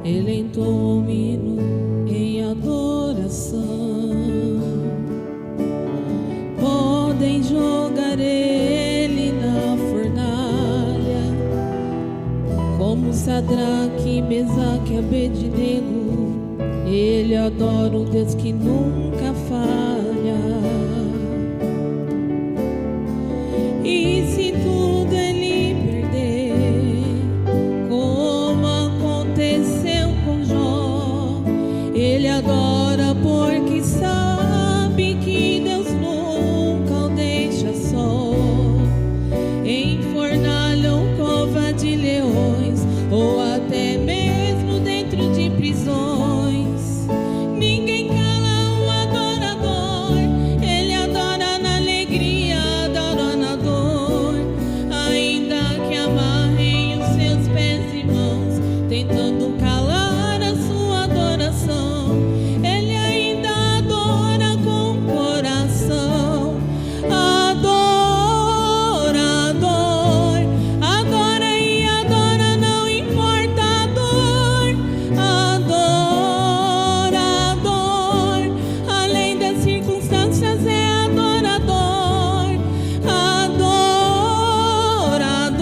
Ele entoa um hino em adoração. Podem jogar ele na fornalha, como Sadraque, Mesaque e Abednego. Ele adora o Deus que nunca falha. E se tudo ele perder, como aconteceu com Jó, ele adora porque sabe que Deus nunca o deixa só. Em fornalha ou cova de leões, ou até mesmo dentro de prisões, ninguém cala o adorador. Ele adora na alegria, adora na dor, ainda que amarrem os seus pés e mãos, tentando calar a sua adoração. Ele ainda adora com o coração. Adorador, adora e adora, não importa a dor. Adorador, além das circunstâncias é adorador. Adorador,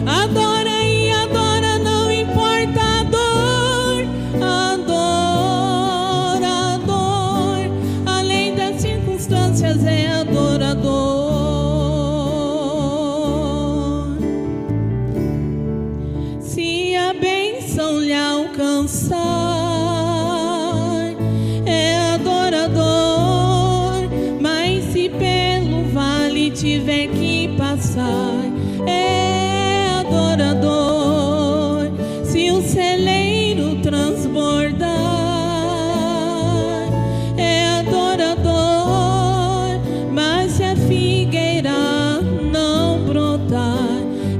adora e adora, não importa a dor. Adorador, além das circunstâncias é adorador. Se a bênção lhe alcançar, é adorador. Mas se pelo vale tiver que passar, é adorador. Se o celeiro transbordar, é adorador. Mas se a figueira não brotar,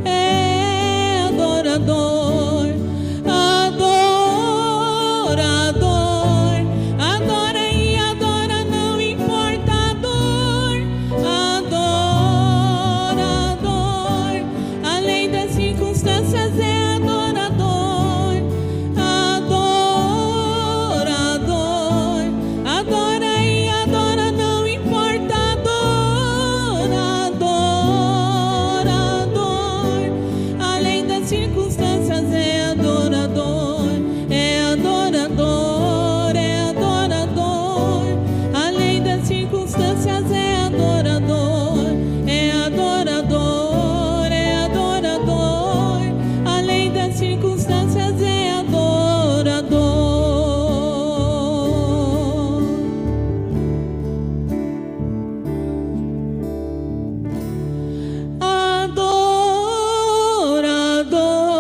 é adorador. Adorador, adora e adora, não importa a dor. Adorador, além das circunstâncias é adorador. Adorador, adora e adora, não importa a dor. Adorador, além das circunstâncias é adorador. É adorador, é adorador, além das circunstâncias é adorador. É adorador, é adorador, além das circunstâncias é adorador. Adorador,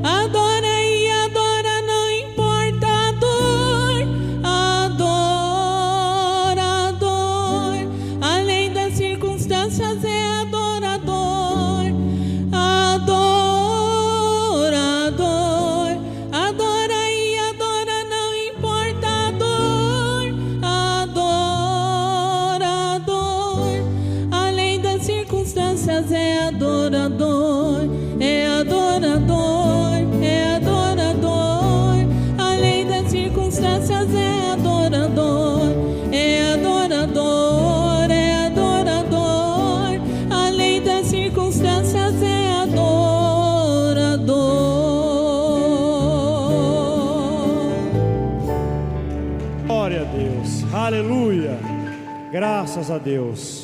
adora e adora, não importa a dor. Adorador, além das circunstâncias é adorador. Adorador, adora e adora, não importa a dor. Adorador, além das circunstâncias é adorador. É adorador, é adorador, além das circunstâncias é adorador. É adorador, é adorador, além das circunstâncias é adorador. Glória a Deus, aleluia, graças a Deus.